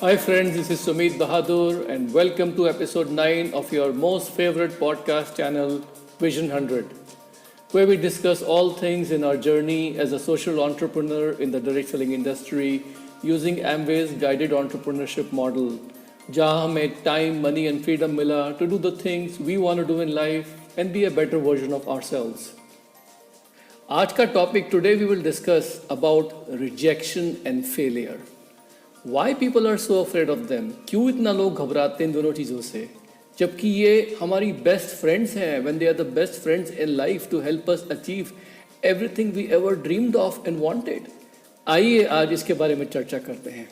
Hi, friends, this is Sumit Bahadur, and welcome to episode 9 of your most favorite podcast channel, Vision 100, where we discuss all things in our journey as a social entrepreneur in the direct selling industry using Amway's guided entrepreneurship model, जहाँ हमें time, money, and freedom मिला to do the things we want to do in life and be a better version of ourselves. आज का topic today we will discuss about rejection and failure. Why people are so afraid of them? क्यों इतना लोग घबराते हैं इन दोनों चीज़ों से, जबकि ये हमारी बेस्ट फ्रेंड्स हैं when they are the best friends in life to help us achieve everything we ever dreamed of and wanted. आइए आज इसके बारे में चर्चा करते हैं.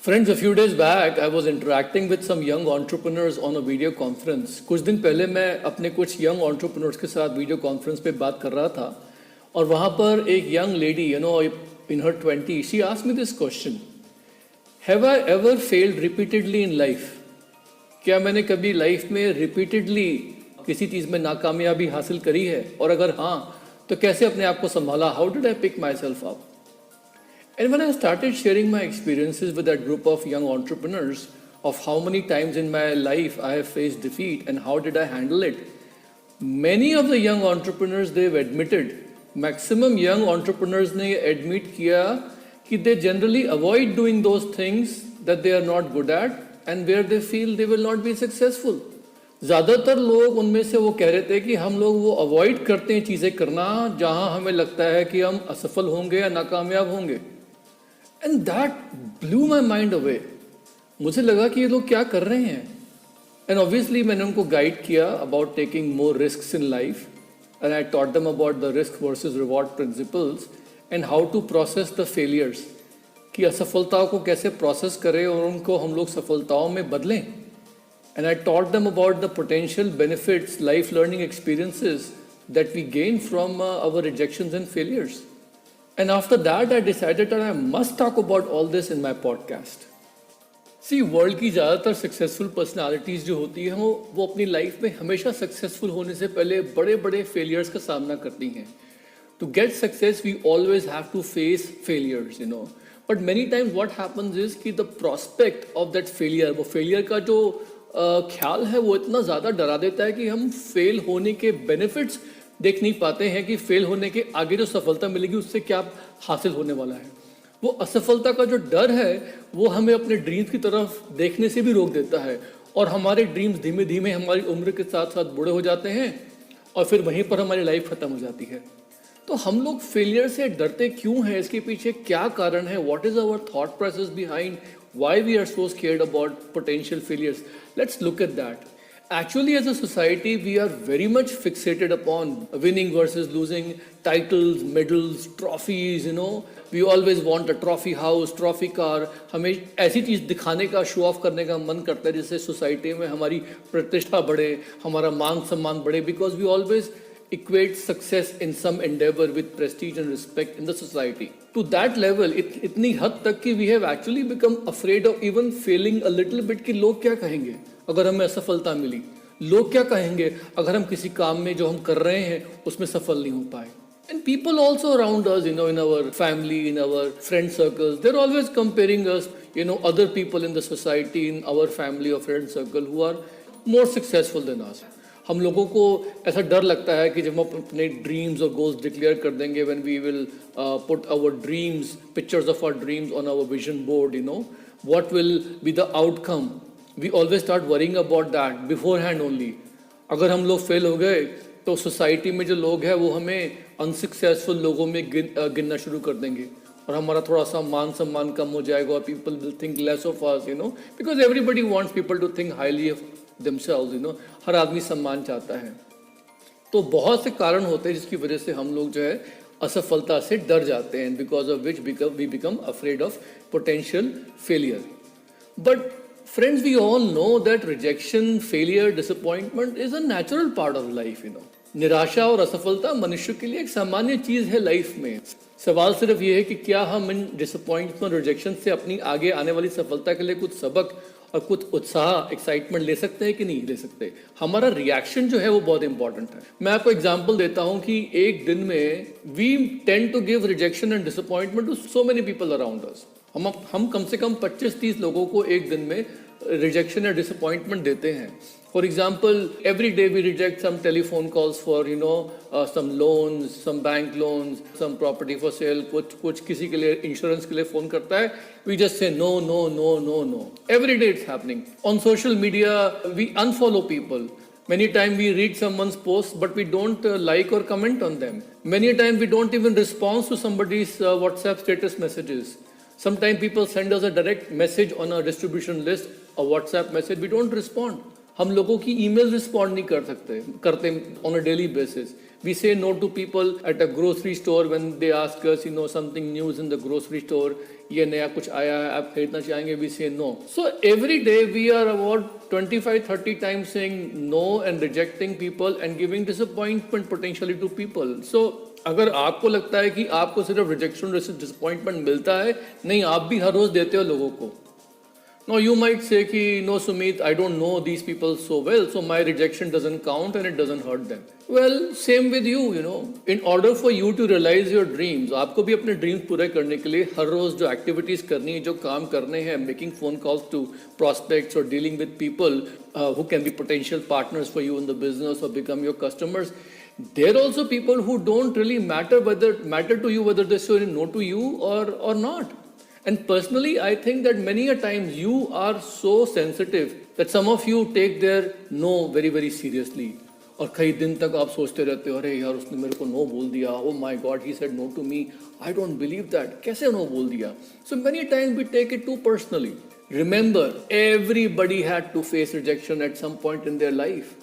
Friends, a few days back I was interacting with some young entrepreneurs on a video conference. कुछ दिन पहले मैं अपने कुछ young entrepreneurs के साथ वीडियो कॉन्फ्रेंस पे बात कर रहा था और वहाँ पर एक young lady, in her 20s, she asked me this question. Have I ever failed repeatedly in life? क्या मैंने कभी लाइफ में रिपीटेडली किसी चीज़ में नाकामयाबी हासिल करी है, और अगर हाँ तो कैसे अपने आप को संभाला? How did I pick myself up? And when I started sharing my experiences with that group of young entrepreneurs of how many times in my life I have faced defeat and how did I handle it, many of the young entrepreneurs, they've admitted, maximum young entrepreneurs ने admit किया कि they generally avoid doing those things that they are not good at and where they feel they will not be successful. ज़्यादातर लोग उनमें से वो कह रहे थे कि हम लोग वो अवॉइड करते हैं चीज़ें करना जहाँ हमें लगता है कि हम असफल होंगे या नाकामयाब होंगे. And that blew my mind away. मुझे लगा कि ये लोग क्या कर रहे हैं. And obviously मैंने उनको गाइड किया about taking more risks in life, and I taught them about the risk versus reward principles and how to process the failures, कि असफलताओं को कैसे प्रोसेस करें और उनको हम लोग सफलताओं में बदलें. And I taught them about the potential benefits, life learning experiences that we gain from our rejections and failures. And after that I decided that I must talk about all this in my podcast. See, world की ज़्यादातर successful personalities जो होती हैं वो अपनी life में हमेशा successful होने से पहले बड़े बड़े फेलियर्स का सामना करती हैं. To get success, we always have to face failures, But many times what happens is कि the prospect of that failure, वो failure का जो ख्याल है वो इतना ज़्यादा डरा देता है कि हम फेल होने के बेनिफिट्स देख नहीं पाते हैं कि फेल होने के आगे जो सफलता मिलेगी उससे क्या हासिल होने वाला है. वो असफलता का जो डर है वो हमें अपने ड्रीम्स की तरफ देखने से भी रोक देता है और हमारे ड्रीम्स धीमे धीमे हमारी उम्र के साथ साथ बूढ़े हो जाते हैं और फिर वहीं पर हमारी लाइफ ख़त्म हो जाती है. तो हम लोग फेलियर से डरते क्यों हैं? इसके पीछे क्या कारण है? What is our thought process behind why we are so scared about potential failures? Let's look at that. Actually, as a society, we are very much fixated upon winning versus losing, titles, medals, trophies, We always want a trophy house, trophy car. हमें ऐसी चीज़ दिखाने का, show off करने का मन करता है जिससे सोसाइटी में हमारी प्रतिष्ठा बढ़े, हमारा मान सम्मान बढ़े, because we always equate success in some endeavor with prestige and respect in the society. To that level, इतनी हद तक कि we have actually become afraid of even failing a little bit कि लोग क्या कहेंगे अगर हमें असफलता मिली. लोग क्या कहेंगे अगर हम किसी काम में जो हम कर रहे हैं उसमें सफल नहीं हो पाए. And people also around us, in our family, in our friend circles, they're always comparing us, other people in the society, in our family or friend circle who are more successful than us. हम लोगों को ऐसा डर लगता है कि जब हम अपने ड्रीम्स और गोल्स डिक्लेयर कर देंगे, when we will put our dreams, pictures of our dreams on our vision board, what will be the outcome? We always start worrying about that beforehand only. अगर हम लोग फेल हो गए तो society में जो लोग हैं वो हमें अनसक्सेसफुल लोगों में गिनना शुरू कर देंगे और हमारा थोड़ा सा मान सम्मान कम हो जाएगा. People will think less of us, because everybody wants people to think highly of themselves, हर आदमी सम्मान चाहता है. तो बहुत से कारण होते हैं जिसकी वजह से हम लोग जो है असफलता से डर जाते हैं, because of which we become afraid of potential failure. But friends, we all know that rejection, failure, disappointment is a natural part of life, निराशा और असफलता मनुष्य के लिए एक सामान्य चीज़ है लाइफ में. सवाल सिर्फ ये है कि क्या हम इन डिसअपॉइंटमेंट, रिजेक्शन से अपनी आगे आने वाली सफलता के लिए कुछ सबक और कुछ उत्साह, एक्साइटमेंट ले सकते हैं कि नहीं ले सकते. हमारा रिएक्शन जो है वो बहुत इंपॉर्टेंट है. मैं आपको एग्जांपल देता हूं कि एक दिन में we tend to give rejection and disappointment to so many people around us. हम कम से कम 25-30 लोगों को एक दिन में रिजेक्शन या डिसअपॉइंटमेंट देते हैं. For example, every day we reject some telephone calls for, some loans, some bank loans, some property for sale. कुछ किसी के लिए इंश्योरेंस के लिए फोन करता है. We just say no, no, no, no, no. Every day it's happening. On social media, we unfollow people. Many times we read someone's posts, but we don't like or comment on them. Many times we don't even respond to somebody's WhatsApp status messages. Sometimes people send us a direct message on our distribution list, a WhatsApp message. We don't respond. हम लोगों की email respond नहीं करते on a daily basis. We say no to people at a grocery store when they ask us, something news in the grocery store. ये नया कुछ आया है, आप खरीदना चाहेंगे? We say no. So every day we are about 25-30 times saying no and rejecting people and giving disappointment potentially to people. So अगर आपको लगता है कि आपको सिर्फ रिजेक्शन डिसअपॉइंटमेंट मिलता है, नहीं, आप भी हर रोज देते हो लोगों को. Now you might say कि no Sumit, I don't know these people so well, so my rejection doesn't count and it doesn't hurt them. Well, same with you, In order for you to realize your dreams, आपको भी अपने dreams पूरे करने के लिए हर रोज जो activities करनी है, जो काम करने हैं, making phone calls to prospects or dealing with people who can be potential partners for you in the business or become your customers. There are also people who don't really matter to you whether they say no to you or not. And personally, I think that many a times you are so sensitive that some of you take their no very, very seriously. और कई दिन तक आप सोचते रहते हो, अरे यार उसने मेरे को नो बोल दिया, oh my God, he said no to me, I don't believe that, कैसे नो बोल दिया? So many times we take it too personally. Remember, everybody had to face rejection at some point in their life.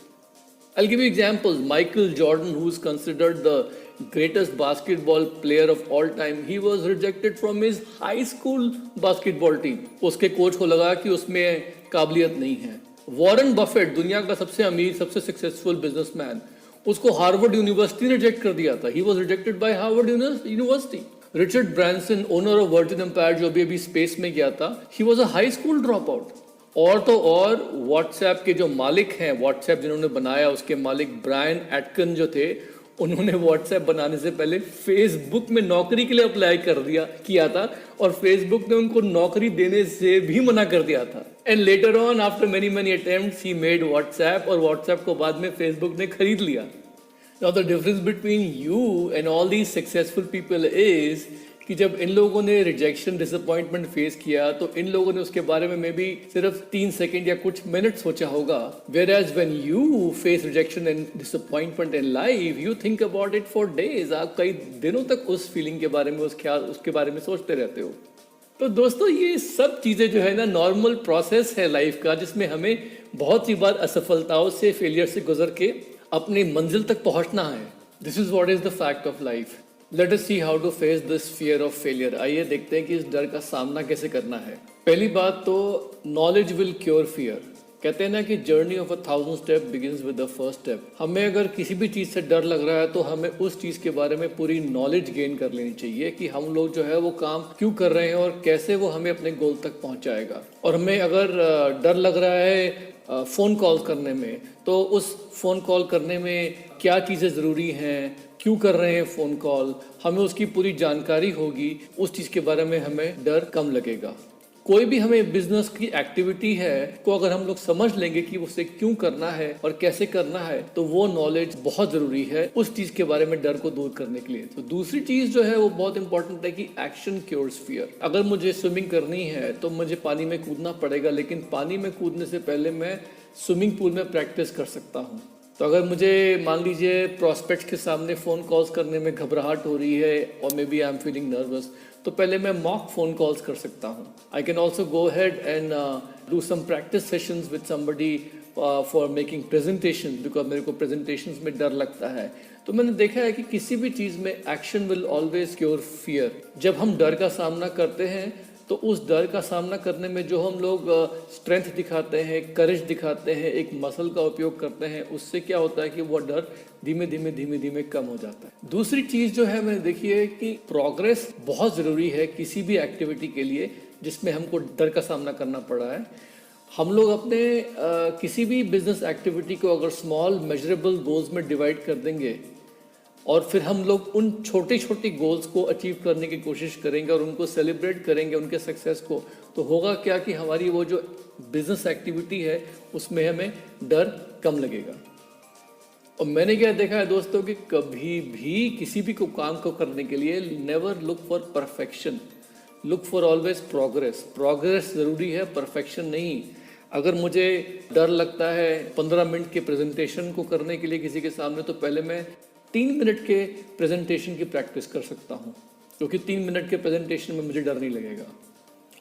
I'll give you examples. Michael Jordan, who's considered the greatest basketball player of all time, he was rejected from his high school basketball team. उसके coach को लगा कि उसमें काबिलियत नहीं है. Warren Buffett, दुनिया का सबसे अमीर, सबसे सक्सेसफुल बिजनेसमैन, उसको हार्वर्ड यूनिवर्सिटी ने रिजेक्ट कर दिया था. He was rejected by Harvard University. Richard Branson, owner of Virgin empire, जो अभी स्पेस में गया था, he was a high school dropout. और तो और व्हाट्सएप के जो मालिक हैं, व्हाट्सएप जिन्होंने बनाया, उसके मालिक ब्रायन एटकिन जो थे, उन्होंने व्हाट्सएप बनाने से पहले फेसबुक में नौकरी के लिए अप्लाई किया था और फेसबुक ने उनको नौकरी देने से भी मना कर दिया था. And later on, after many attempts, he made WhatsApp, और व्हाट्सएप को बाद में फेसबुक ने खरीद लिया. Now the difference between you and all these successful people is कि जब इन लोगों ने रिजेक्शन डिसअपॉइंटमेंट फेस किया तो इन लोगों ने उसके बारे में भी सिर्फ 3 सेकंड या कुछ मिनट सोचा होगा. Whereas when you face rejection and disappointment in life, you think about it for days. आप कई दिनों तक उस फीलिंग के बारे में, उसके बारे में सोचते रहते हो. तो दोस्तों, ये सब चीज़ें जो है ना, नॉर्मल प्रोसेस है लाइफ का, जिसमें हमें बहुत सी बार असफलताओं से, फेलियर से गुजर के अपनी मंजिल तक पहुंचना है. This is what is the fact of life. Let us see how to face this fear of failure. आइए देखते हैं कि इस डर का सामना कैसे करना है. पहली बात तो, knowledge will cure fear. कहते हैं ना कि journey of 1,000 steps begins with the first step. हमें अगर किसी भी चीज़ से डर लग रहा है तो हमें उस चीज़ के बारे में पूरी नॉलेज गेन कर लेनी चाहिए कि हम लोग जो है वो काम क्यों कर रहे हैं और कैसे वो हमें अपने गोल तक पहुंचाएगा. और हमें अगर डर लग रहा है फ़ोन कॉल करने में, तो उस फ़ोन कॉल करने में क्या चीज़ें ज़रूरी हैं, क्यों कर रहे हैं फ़ोन कॉल, हमें उसकी पूरी जानकारी होगी, उस चीज़ के बारे में हमें डर कम लगेगा. कोई भी हमें बिजनेस की एक्टिविटी है को अगर हम लोग समझ लेंगे कि उसे क्यों करना है और कैसे करना है, तो वो नॉलेज बहुत ज़रूरी है उस चीज़ के बारे में डर को दूर करने के लिए. तो दूसरी चीज़ जो है वो बहुत इंपॉर्टेंट है कि एक्शन क्योर्स फियर. अगर मुझे स्विमिंग करनी है तो मुझे पानी में कूदना पड़ेगा, लेकिन पानी में कूदने से पहले मैं स्विमिंग पूल में प्रैक्टिस कर सकता हूँ. तो अगर मुझे मान लीजिए प्रॉस्पेक्ट्स के सामने फ़ोन कॉल्स करने में घबराहट हो रही है और maybe I am feeling nervous, तो पहले मैं मॉक फ़ोन कॉल्स कर सकता हूँ. I can also go ahead and do some practice sessions with somebody for making presentation, because मेरे को प्रेजेंटेशंस में डर लगता है. तो मैंने देखा है कि किसी भी चीज़ में action will always cure fear. जब हम डर का सामना करते हैं तो उस डर का सामना करने में जो हम लोग स्ट्रेंथ दिखाते हैं, करेज दिखाते हैं, एक मसल का उपयोग करते हैं, उससे क्या होता है कि वो डर धीमे धीमे कम हो जाता है. दूसरी चीज़ जो है मैंने देखी है कि प्रोग्रेस बहुत ज़रूरी है किसी भी एक्टिविटी के लिए जिसमें हमको डर का सामना करना पड़ा है. हम लोग अपने किसी भी बिजनेस एक्टिविटी को अगर स्मॉल मेजरेबल गोल्स में डिवाइड कर देंगे और फिर हम लोग उन छोटे छोटे गोल्स को अचीव करने की कोशिश करेंगे और उनको सेलिब्रेट करेंगे उनके सक्सेस को, तो होगा क्या कि हमारी वो जो बिजनेस एक्टिविटी है उसमें हमें डर कम लगेगा। और मैंने क्या देखा है दोस्तों कि कभी भी किसी भी को काम को करने के लिए never look for perfection, look for always progress. Progress ज़रूरी है, परफेक्शन नहीं। अगर मुझे डर लगता है 15 मिनट के प्रेजेंटेशन को करने के लिए किसी के सामने, तो पहले मैं 3 मिनट के प्रेजेंटेशन की प्रैक्टिस कर सकता हूँ, क्योंकि 3 मिनट के प्रेजेंटेशन में मुझे डर नहीं लगेगा।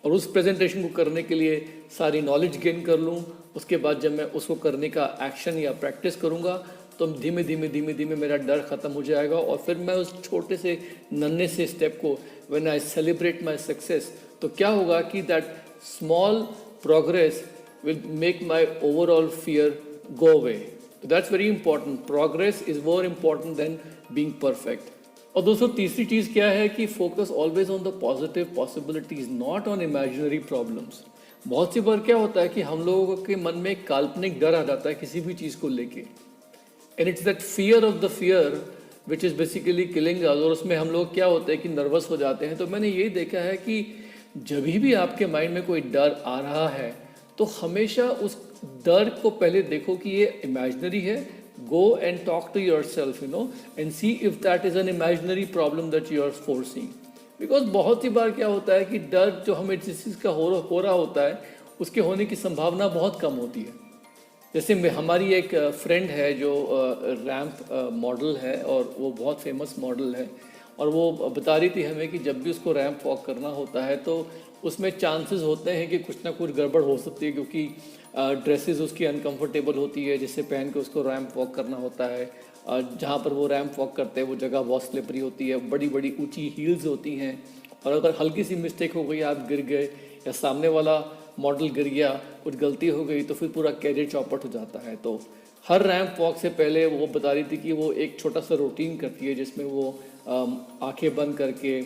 और उस प्रेजेंटेशन को करने के लिए सारी नॉलेज गेन कर लूँ, उसके बाद जब मैं उसको करने का एक्शन या प्रैक्टिस करूँगा तो धीमे धीमे मेरा डर ख़त्म हो जाएगा। और फिर मैं उस छोटे से नन्हे से स्टेप को, when I celebrate my success, तो क्या होगा कि that small progress will make my overall fear go away. So that's very important. Progress is more important than being perfect. और दोस्तों तीसरी चीज़ क्या है कि focus always on the positive possibilities, not on imaginary problems. बहुत सी बार क्या होता है कि हम लोगों के मन में एक काल्पनिक डर आ जाता है किसी भी चीज़ को लेके, and it's that fear of the fear which is basically killing us. और उसमें हम लोग क्या होते हैं कि नर्वस हो जाते हैं। तो मैंने ये देखा है कि जब भी आपके माइंड में कोई डर आ रहा है तो हमेशा उस डर को पहले देखो कि ये इमेजिनरी है। Go and talk to yourself, and see if that is an imaginary problem that you are forcing. Because बहुत सी बार क्या होता है कि डर जो हमें जिस चीज़ का हो रहा होता है उसके होने की संभावना बहुत कम होती है। जैसे हमारी एक फ्रेंड है जो रैम्प मॉडल है, और वो बहुत फेमस मॉडल है, और वो बता रही थी हमें कि जब भी उसको रैम्प वॉक करना होता है तो उसमें चांसेस होते हैं कि कुछ ना कुछ गड़बड़ हो सकती है, क्योंकि ड्रेसेस उसकी अनकंफर्टेबल होती है जिससे पहन के उसको रैम्प वॉक करना होता है। जहाँ पर वो रैम्प वॉक करते हैं वो जगह बहुत स्लिपरी होती है, बड़ी बड़ी ऊंची हील्स होती हैं, और अगर हल्की सी मिस्टेक हो गई, आप गिर गए या सामने वाला मॉडल गिर गया, कुछ गलती हो गई, तो फिर पूरा कैरियर चौपट हो जाता है। तो हर रैम्प वॉक से पहले वो बता रही थी कि वो एक छोटा सा रूटीन करती है जिसमें वो आंखें बंद करके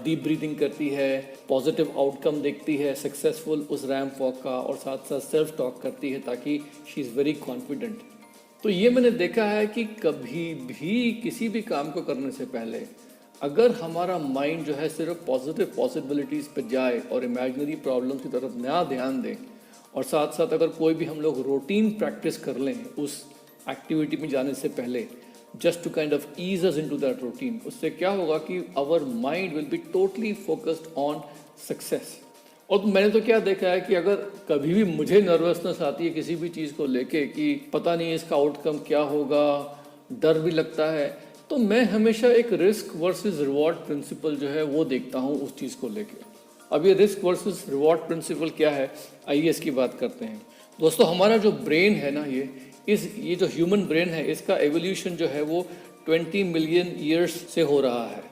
डीप ब्रीदिंग करती है, पॉजिटिव आउटकम देखती है सक्सेसफुल उस रैम्प वॉक का, और साथ साथ सेल्फ टॉक करती है ताकि शी इज़ वेरी कॉन्फिडेंट। तो ये मैंने देखा है कि कभी भी किसी भी काम को करने से पहले अगर हमारा माइंड जो है सिर्फ पॉजिटिव पॉसिबिलिटीज़ पे जाए और इमेजिनरी प्रॉब्लम्स की तरफ ना ध्यान दें, और साथ साथ अगर कोई भी हम लोग रूटीन प्रैक्टिस कर लें उस एक्टिविटी में जाने से पहले, just to kind of ease us into that routine, उससे क्या होगा कि our mind will be totally focused on success। और मैंने तो क्या देखा है कि अगर कभी भी मुझे नर्वसनेस आती है किसी भी चीज़ को लेके कि पता नहीं इसका आउटकम क्या होगा, डर भी लगता है, तो मैं हमेशा एक रिस्क वर्सेस रिवॉर्ड प्रिंसिपल जो है वो देखता हूँ उस चीज़ को लेके। अब ये रिस्क वर्सेस रिवॉर्ड प्रिंसिपल क्या है, आइए इसकी बात करते हैं। दोस्तों हमारा जो ब्रेन है ना, ये जो ह्यूमन ब्रेन है, इसका एवोल्यूशन जो है वो 20 मिलियन ईयर्स से हो रहा है।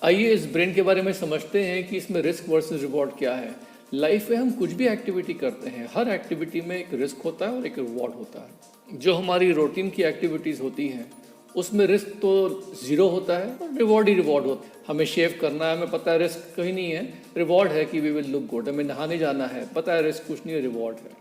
आइए इस ब्रेन के बारे में समझते हैं कि इसमें रिस्क वर्सेस रिवॉर्ड क्या है। लाइफ में हम कुछ भी एक्टिविटी करते हैं, हर एक्टिविटी में एक रिस्क होता है और एक रिवॉर्ड होता है। जो हमारी रूटीन की एक्टिविटीज़ होती हैं उसमें रिस्क तो ज़ीरो होता है और रिवॉर्ड ही रिवॉर्ड होता है। हमें शेव करना है, हमें पता है रिस्क कहीं नहीं है, रिवॉर्ड है कि वी विल लुक गुड। हमें नहाने जाना है, पता है रिस्क कुछ नहीं है, रिवॉर्ड है।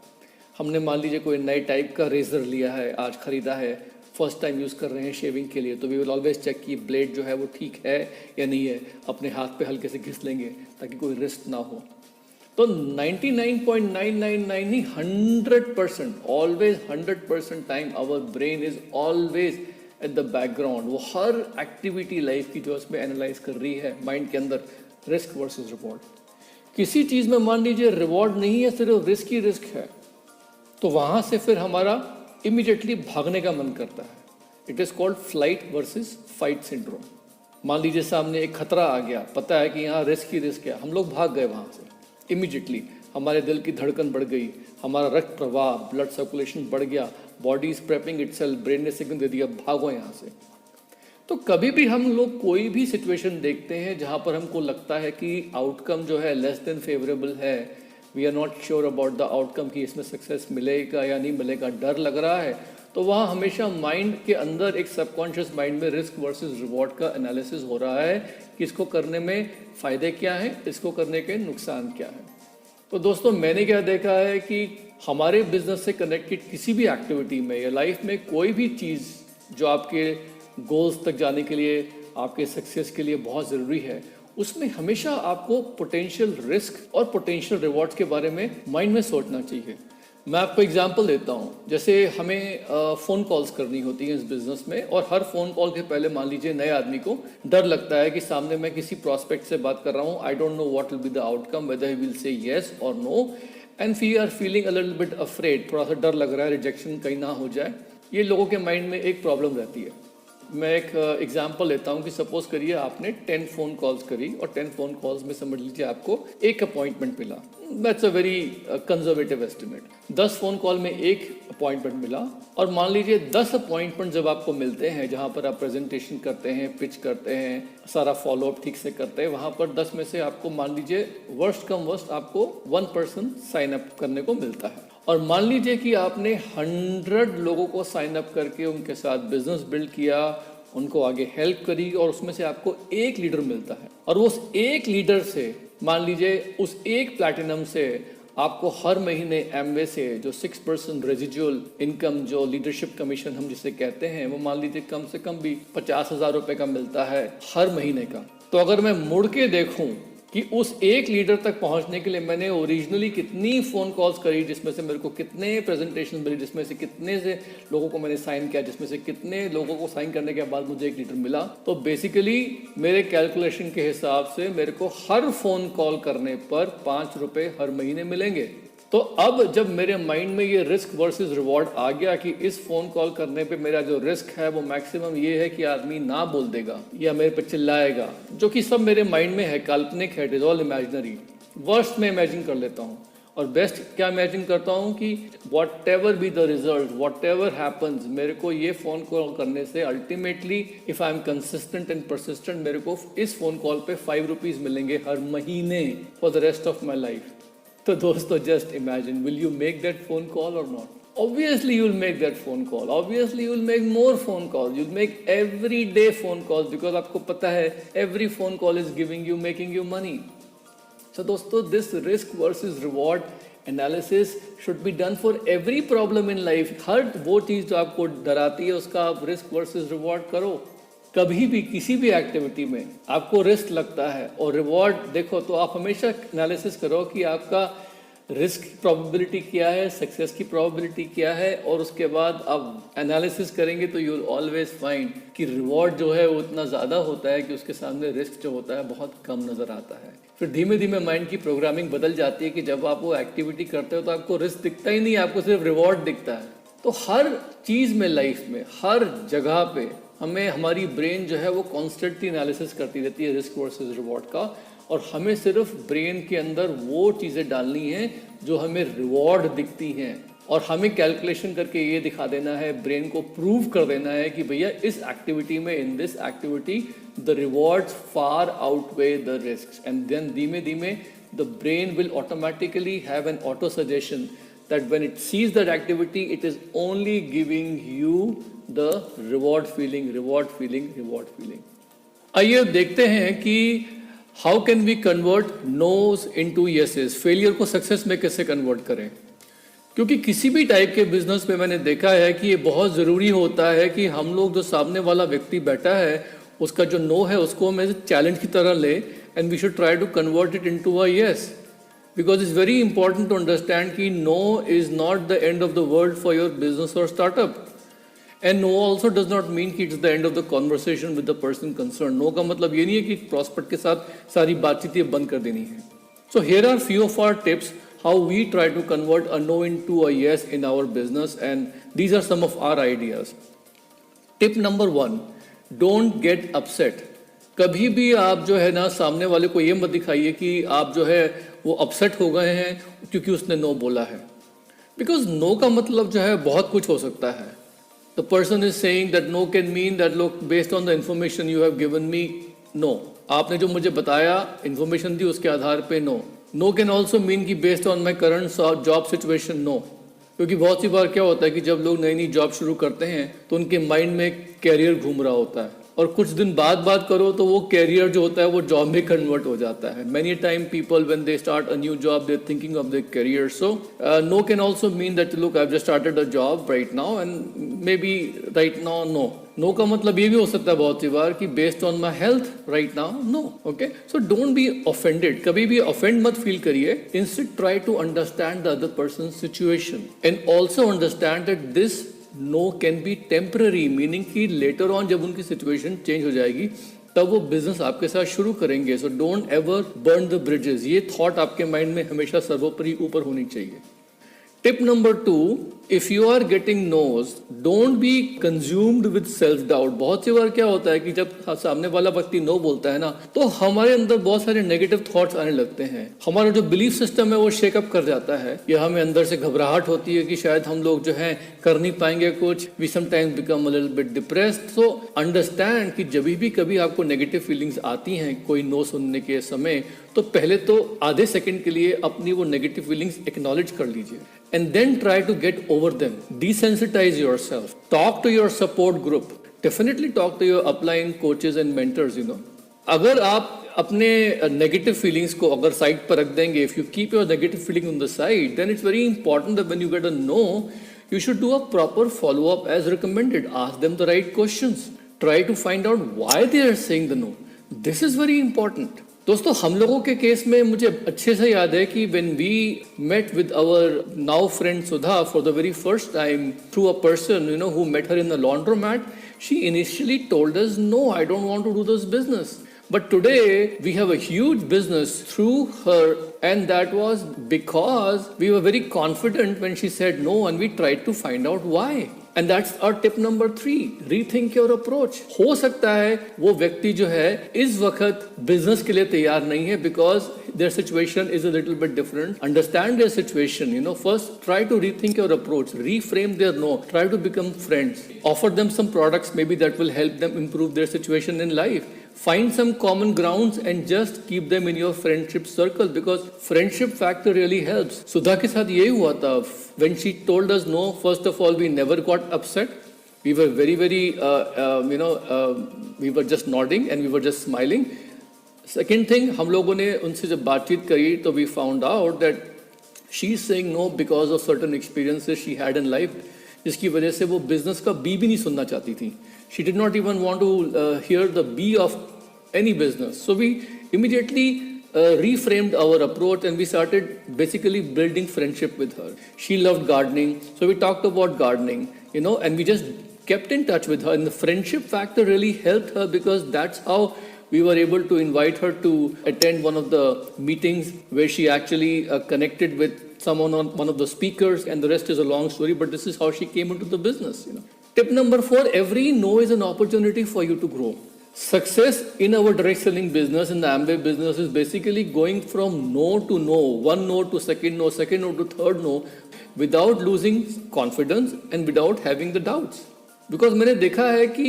हमने मान लीजिए कोई नए टाइप का रेजर लिया है, आज ख़रीदा है, फर्स्ट टाइम यूज़ कर रहे हैं शेविंग के लिए, तो वी विल ऑलवेज चेक कि ब्लेड जो है वो ठीक है या नहीं है, अपने हाथ पे हल्के से घिस लेंगे ताकि कोई रिस्क ना हो। तो 99.999 नहीं, 100%, always 100% time our brain is always at the background. वो हर एक्टिविटी लाइफ की जो उसमें एनालाइज कर रही है माइंड के अंदर, रिस्क वर्सेस रिवॉर्ड। किसी चीज़ में मान लीजिए रिवॉर्ड नहीं है, सिर्फ रिस्क ही रिस्क है, तो वहाँ से फिर हमारा इमीडिएटली भागने का मन करता है। It is called flight versus fight syndrome. मान लीजिए सामने एक खतरा आ गया, पता है कि यहाँ रिस्क ही रिस्क है, हम लोग भाग गए वहाँ से। इमीडिएटली हमारे दिल की धड़कन बढ़ गई, हमारा रक्त प्रवाह, ब्लड सर्कुलेशन बढ़ गया, body is prepping itself, brain ने सिग्नल दे दिया भागो यहाँ से। तो कभी भी हम लोग कोई भी सिचुएशन देखते हैं जहाँ पर हमको लगता है कि आउटकम जो है लेस देन फेवरेबल है, we are not sure about the outcome कि इसमें सक्सेस मिलेगा या नहीं मिलेगा, डर लग रहा है, तो वहाँ हमेशा माइंड के अंदर एक सबकॉन्शियस माइंड में रिस्क वर्सेस रिवॉर्ड का एनालिसिस हो रहा है कि इसको करने में फ़ायदे क्या हैं, इसको करने के नुकसान क्या हैं। तो दोस्तों मैंने क्या देखा है कि हमारे बिजनेस से कनेक्टेड किसी भी एक्टिविटी में या लाइफ में कोई भी चीज़ जो आपके गोल्स तक जाने के लिए, आपके सक्सेस के लिए बहुत ज़रूरी है, उसमें हमेशा आपको पोटेंशियल रिस्क और पोटेंशियल रिवॉर्ड्स के बारे में माइंड में सोचना चाहिए। मैं आपको एग्जांपल देता हूँ। जैसे हमें फ़ोन कॉल्स करनी होती हैं इस बिज़नेस में, और हर फ़ोन कॉल के पहले मान लीजिए नए आदमी को डर लगता है कि सामने मैं किसी प्रॉस्पेक्ट से बात कर रहा हूँ, I don't know what will be the outcome, whether he will say yes और no, and we are feeling a little bit afraid, थोड़ा सा डर लग रहा है रिजेक्शन कहीं ना हो जाए। ये लोगों के माइंड में एक प्रॉब्लम रहती है। मैं एक एग्जांपल लेता हूँ कि सपोज करिए आपने 10 फ़ोन कॉल्स करी और 10 फ़ोन कॉल्स में समझ लीजिए आपको एक अपॉइंटमेंट मिला। That's a very conservative estimate. 10 phone call में एक अपॉइंटमेंट मिला, और मान लीजिए 10 अपॉइंटमेंट जब आपको मिलते हैं जहाँ पर आप प्रेजेंटेशन करते हैं, पिच करते हैं, सारा फॉलोअप ठीक से करते हैं, वहाँ पर 10 में से आपको मान लीजिए वर्स्ट कम वर्स्ट आपको 1 पर्सन साइन अप करने को मिलता है। और मान लीजिए कि आपने 100 लोगों को साइन अप करके उनके साथ बिजनेस बिल्ड किया, उनको आगे हेल्प करी, और उसमें से आपको एक लीडर मिलता है, और उस एक लीडर से मान लीजिए उस एक प्लैटिनम से आपको हर महीने एमवे से जो 6% रेजिजुअल इनकम, जो लीडरशिप कमीशन हम जिसे कहते हैं, वो मान लीजिए कम से कम भी 50,000 रुपये का मिलता है हर महीने का। तो अगर मैं मुड़ के देखूं कि उस एक लीडर तक पहुंचने के लिए मैंने ओरिजिनली कितनी फ़ोन कॉल्स करी, जिसमें से मेरे को कितने प्रेजेंटेशन मिली, जिसमें से कितने से लोगों को मैंने साइन किया, जिसमें से कितने लोगों को साइन करने के बाद मुझे एक लीडर मिला, तो बेसिकली मेरे कैलकुलेशन के हिसाब से मेरे को हर फ़ोन कॉल करने पर 5 रुपये हर महीने मिलेंगे। तो अब जब मेरे माइंड में ये रिस्क वर्सेस रिवॉर्ड आ गया कि इस फ़ोन कॉल करने पे मेरा जो रिस्क है वो मैक्सिमम ये है कि आदमी ना बोल देगा या मेरे पे चिल्लाएगा, जो कि सब मेरे माइंड में है, काल्पनिक है, it is all imaginary. Worst में इमेजिन कर लेता हूँ, और बेस्ट क्या इमेजिन करता हूँ कि what ever be the result, what ever happens, मेरे को ये फ़ोन कॉल करने से ultimately if I am consistent and persistent, मेरे को इस फ़ोन कॉल पे 5 रुपीज़ मिलेंगे हर महीने for the rest of my life. तो दोस्तों just imagine, will you make that phone call और not? Obviously you will make that phone call. Obviously you will make more phone calls. You'll make every day phone calls because आपको पता है every phone call is making you money. So दोस्तों, this risk versus reward analysis should be done for every problem in life. हर वो चीज़ जो आपको डराती है उसका आप risk versus reward करो। कभी भी किसी भी एक्टिविटी में आपको रिस्क लगता है और रिवॉर्ड देखो, तो आप हमेशा एनालिसिस करो कि आपका रिस्क की प्रोबेबिलिटी क्या है, सक्सेस की प्रोबेबिलिटी क्या है, और उसके बाद आप एनालिसिस करेंगे तो यू विल ऑलवेज फाइंड कि रिवॉर्ड जो है वो इतना ज़्यादा होता है कि उसके सामने रिस्क जो होता है बहुत कम नज़र आता है। फिर धीमे धीमे माइंड की प्रोग्रामिंग बदल जाती है कि जब आप वो एक्टिविटी करते हो तो आपको रिस्क दिखता ही नहीं, आपको सिर्फ रिवॉर्ड दिखता है। तो हर चीज़ में, लाइफ में, हर जगह पे हमें हमारी ब्रेन जो है वो कॉन्स्टेंटली एनालिसिस करती रहती है रिस्क वर्सेस रिवॉर्ड का, और हमें सिर्फ ब्रेन के अंदर वो चीज़ें डालनी हैं जो हमें रिवॉर्ड दिखती हैं, और हमें कैलकुलेशन करके ये दिखा देना है, ब्रेन को प्रूव कर देना है कि भैया इस एक्टिविटी में, in this activity the rewards far outweigh the risk, and then धीमे धीमे the brain will automatically have an auto suggestion that when it sees that activity, it is only giving you the reward feeling. आइए देखते हैं कि how can we convert no's into yeses, failure को success में कैसे convert करें। क्योंकि किसी भी टाइप के बिजनेस में मैंने देखा है कि ये बहुत ज़रूरी होता है कि हम लोग, जो सामने वाला व्यक्ति बैठा है, उसका जो नो है उसको हम चैलेंज की तरह ले, and we should try to convert it into a yes. Because it's very important to understand कि no is not the end of the world for your business or startup. And no also does not mean कि it's the end of the conversation with the person concerned. No का मतलब ये नहीं है कि prospect के साथ सारी बातचीत बंद कर देनी है। So here are few of our tips how we try to convert a no into a yes in our business, and these are some of our ideas. Tip number 1, don't get upset. कभी भी आप जो है ना, सामने वाले को ये मत दिखाइए कि आप जो है वो अपसेट हो गए हैं क्योंकि उसने नो बोला है, बिकॉज नो का मतलब जो है बहुत कुछ हो सकता है। The person is saying that no can mean that look based on the information you have given me, no, आपने जो मुझे बताया इन्फॉर्मेशन दी उसके आधार पे no. No can also mean कि based on my current job situation, no, क्योंकि बहुत सी बार क्या होता है कि जब लोग नई नई जॉब शुरू करते हैं तो उनके माइंड में कैरियर घूम रहा होता है, और कुछ दिन बाद बात करो तो वो कैरियर जो होता है वो जॉब में कन्वर्ट हो जाता है। Many time people when they start a new job they are thinking of their career. So no can also mean that look I have just started a job right now and maybe right now no, no का मतलब ये भी हो सकता है बहुत सी बार कि based on my health right now no. Okay, so don't be offended. कभी भी ऑफेंड मत फील करिए. Instead try to understand the other person situation and also understand that this no can be temporary, meaning कि later on जब उनकी situation change हो जाएगी तब वो बिजनेस आपके साथ शुरू करेंगे. So don't ever burn the bridges. ये थॉट आपके माइंड में हमेशा सर्वोपरि ऊपर होनी चाहिए. Tip number 2, if you are getting nos don't be consumed with self doubt. बहुत सी बार क्या होता है कि जब सामने वाला व्यक्ति नो बोलता है ना, तो हमारे अंदर बहुत सारे नेगेटिव थॉट्स आने लगते हैं. हमारा जो बिलीफ सिस्टम है वो शेकअप कर जाता है, या हमें अंदर से घबराहट होती है कि शायद हम लोग जो है कर नहीं पाएंगे कुछ. We sometimes become a little bit depressed. So understand कि जब भी कभी आपको नेगेटिव फीलिंग्स आती हैं कोई नो सुनने के समय, तो पहले तो आधे सेकंड के लिए अपनी वो नेगेटिव फीलिंग्स एक्नॉलेज कर लीजिए and then try to get over them. Desensitize yourself. Talk to your support group. Definitely talk to your upline coaches and mentors, अगर आप अपने नेगेटिव फीलिंग्स को अगर साइड पर रख देंगे, if you keep your negative feeling on the side, then it's very important that when you get a no, you should do a proper follow-up as recommended. Ask them the right questions. Try to find out why they are saying the no. This is very important. दोस्तों, हम लोगों के case में मुझे अच्छे से याद है कि when we met with our now friend Sudha for the very first time through a person who met her in the laundromat, she initially told us, no, I don't want to do this business. But today we have a huge business through her, and that was because we were very confident when she said no, and we tried to find out why. And that's our tip number 3. Rethink your approach. हो सकता है वो व्यक्ति जो है इस वक्त business के लिए तैयार नहीं है because their situation is a little bit different. Understand their situation. First try to rethink your approach. Reframe their no. Try to become friends. Offer them some products maybe that will help them improve their situation in life. Find some common grounds and just keep them in your friendship circle because friendship factor really helps. सुधा के साथ यही हुआ था. When she told us no, first of all, we never got upset. We were very, we were just nodding and we were just smiling. Second thing, हम लोगों ने उनसे जब बातचीत करी तो we found out that she's saying no because of certain experiences she had in life, जिसकी वजह से वो बिजनेस का बी भी नहीं सुनना चाहती थी. She did not even want to hear the B of any business. So we immediately reframed our approach and we started basically building friendship with her. She loved gardening, so we talked about gardening, and we just kept in touch with her. And the friendship factor really helped her because that's how we were able to invite her to attend one of the meetings where she actually connected with someone on one of the speakers, and the rest is a long story, but this is how she came into the business. Tip number 4, every no is an opportunity for you to grow. Success in our direct selling business, in the Amway business, is basically going from no to no, one no to second no to third no, without losing confidence and without having the doubts. Because मैंने देखा है कि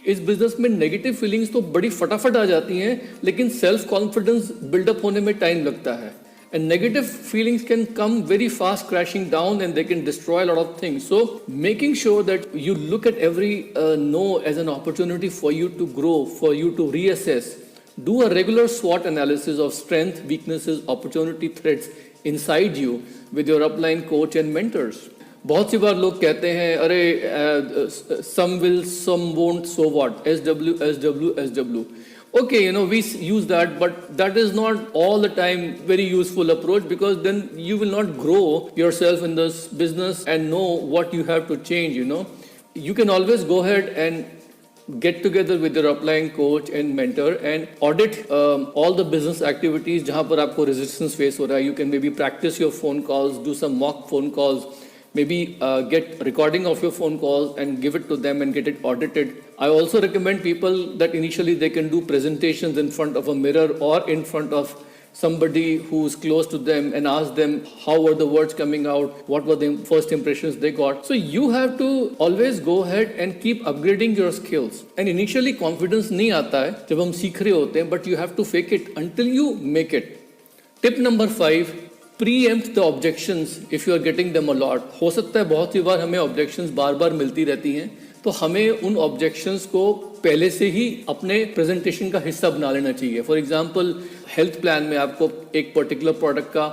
इस business में negative feelings तो बड़ी फटाफट आ जाती हैं, लेकिन सेल्फ कॉन्फिडेंस बिल्डअप होने में टाइम लगता है. And negative feelings can come very fast crashing down and they can destroy a lot of things. So making sure that you look at every no as an opportunity for you to grow, for you to reassess. Do a regular SWOT analysis of strengths, weaknesses, opportunity threats inside you with your upline coach and mentors. बहुत सी बार लोग कहते हैं अरे some will, some won't, so what? SW, SW, SW. Okay, we use that, but that is not all the time very useful approach because then you will not grow yourself in this business and know what you have to change, You can always go ahead and get together with your upline coach and mentor and audit all the business activities जहाँ पर आपको resistance face हो रहा है. You can maybe practice your phone calls, do some mock phone calls, maybe get recording of your phone calls and give it to them and get it audited. I also recommend people that initially they can do presentations in front of a mirror or in front of somebody who's close to them and ask them how were the words coming out, what were the first impressions they got. So you have to always go ahead and keep upgrading your skills. And initially confidence नहीं आता है जब हम सीख रहे होते हैं, but you have to fake it until you make it. Tip number 5, preempt the objections if you are getting them a lot. हो सकता है बहुत सी बार हमें objections बार बार मिलती रहती हैं, तो हमें उन ऑब्जेक्शंस को पहले से ही अपने प्रेजेंटेशन का हिस्सा बना लेना चाहिए. फॉर एग्जांपल हेल्थ प्लान में आपको एक पर्टिकुलर प्रोडक्ट का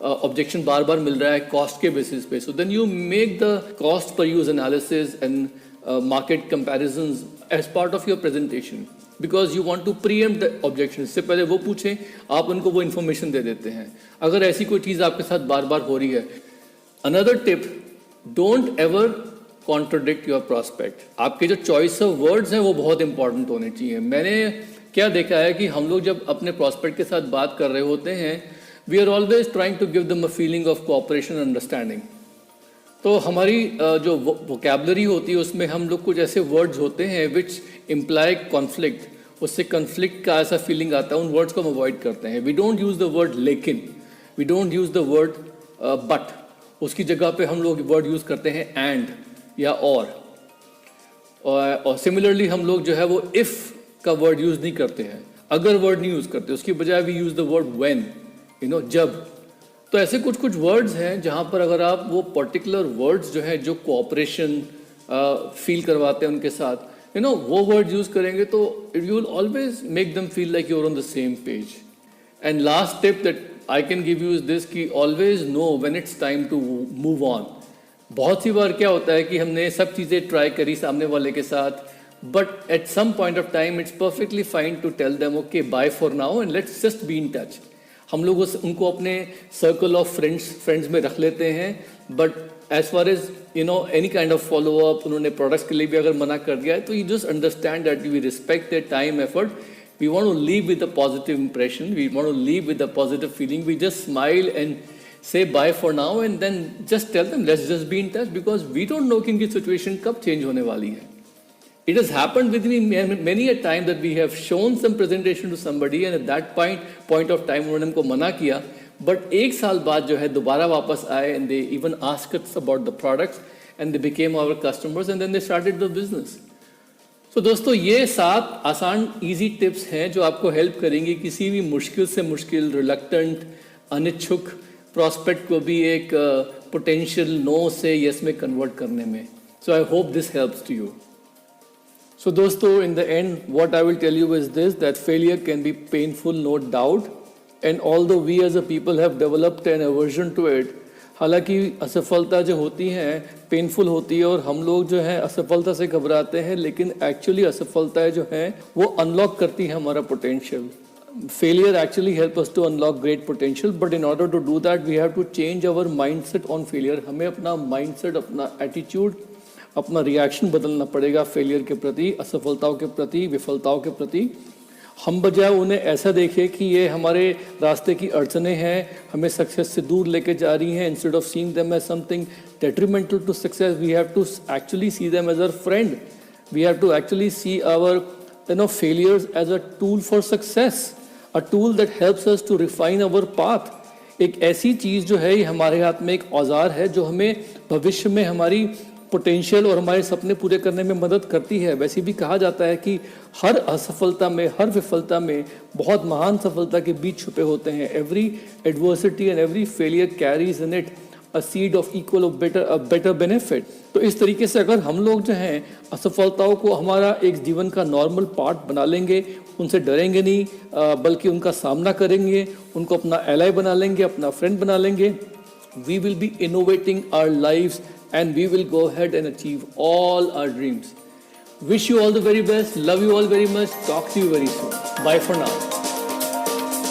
ऑब्जेक्शन बार बार मिल रहा है कॉस्ट के बेसिस पे, so then you make the cost per use analysis and market comparisons as part of your presentation, because you want to preempt the objection. इससे पहले वो पूछें, आप उनको वो information दे देते हैं. अगर ऐसी कोई चीज़ आपके साथ बार बार हो रही है. Another tip, don't ever contradict your prospect. आपके जो choice of words हैं वो बहुत important होने चाहिए. मैंने क्या देखा है कि हम लोग जब अपने prospect के साथ बात कर रहे होते हैं, we are always trying to give them a feeling of cooperation and understanding. तो हमारी जो वोकेबलरी होती है उसमें हम लोग कुछ ऐसे वर्ड्स होते हैं विच इम्प्लाई कॉन्फ्लिक्ट, उससे कॉन्फ्लिक्ट का ऐसा फीलिंग आता है, उन वर्ड्स को हम अवॉइड करते हैं. We don't use the word लेकिन, we don't use the word but, उसकी जगह पे हम लोग वर्ड यूज़ करते हैं एंड या और सिमिलरली हम लोग जो है वो इफ़ का वर्ड यूज़ नहीं करते हैं, अगर वर्ड नहीं यूज़ करते, उसकी बजाय we use the word when, जब. तो ऐसे कुछ कुछ वर्ड्स हैं जहाँ पर अगर आप वो पर्टिकुलर वर्ड्स जो हैं जो कोऑपरेशन फील करवाते हैं उनके साथ, वो वर्ड यूज़ करेंगे तो you will always make them feel like you are on the same page. And last tip that I can give you is this कि always know when it's time to move on. बहुत सी बार क्या होता है कि हमने सब चीज़ें ट्राई करी सामने वाले के साथ, but at some point of time it's perfectly fine to tell them okay bye for now and let's just be in touch. हम लोग उनको अपने सर्कल ऑफ फ्रेंड्स में रख लेते हैं, but as far as any kind of follow up, उन्होंने products के लिए भी अगर मना कर दिया है तो you just understand that we respect their time effort. We want to leave with a positive impression, we want to leave with a positive feeling. We just smile and say bye for now and then just tell them let's just be in touch, because we don't know कि इनकी situation कब change होने वाली है. It has happened with me many a time that we have shown some presentation to somebody and at that point of time उन्होंने हमको मना किया, but एक साल बाद जो है दोबारा वापस आए and they even asked us about the products and they became our customers and then they started the business. So दोस्तों ये 7 आसान easy tips हैं जो आपको help करेंगी किसी भी मुश्किल से मुश्किल, reluctant, अनिच्छुक prospect को भी एक potential no से yes में convert करने में. So I hope this helps to you. So दोस्तों, in the end, what I will tell you is this, that failure can be painful, no doubt, and although we as a people have developed an aversion to it, हालांकि असफलता जो होती हैं painful होती है और हम लोग जो है असफलता से घबराते हैं, लेकिन एक्चुअली असफलताएं जो हैं वो अनलॉक करती है हमारा potential. Failure actually help us to unlock great potential, but in order to do that, we have to change our mindset on failure. हमें अपना mindset, अपना attitude, अपना रिएक्शन बदलना पड़ेगा फेलियर के प्रति, असफलताओं के प्रति, विफलताओं के प्रति. हम बजाय उन्हें ऐसा देखें कि ये हमारे रास्ते की अड़चनें हैं, हमें सक्सेस से दूर लेके जा रही हैं, instead of seeing them as something detrimental to success, we have to actually see them as our friend. We have to actually see our failures as a tool for success, a tool that helps us to refine our path. एक ऐसी चीज़ जो है ये हमारे हाथ में एक औजार है जो हमें भविष्य में हमारी पोटेंशियल और हमारे सपने पूरे करने में मदद करती है. वैसे भी कहा जाता है कि हर असफलता में, हर विफलता में बहुत महान सफलता के बीच छुपे होते हैं. Every adversity and every failure carries in it a seed of equal of better benefit. तो इस तरीके से अगर हम लोग जो हैं असफलताओं को हमारा एक जीवन का नॉर्मल पार्ट बना लेंगे, उनसे डरेंगे नहीं, बल्कि उनका सामना करेंगे, उनको अपना एलाई बना लेंगे, अपना फ्रेंड बना लेंगे, we will be innovating our lives and we will go ahead and achieve all our dreams. Wish you all the very best. Love you all very much. Talk to you very soon. Bye for now.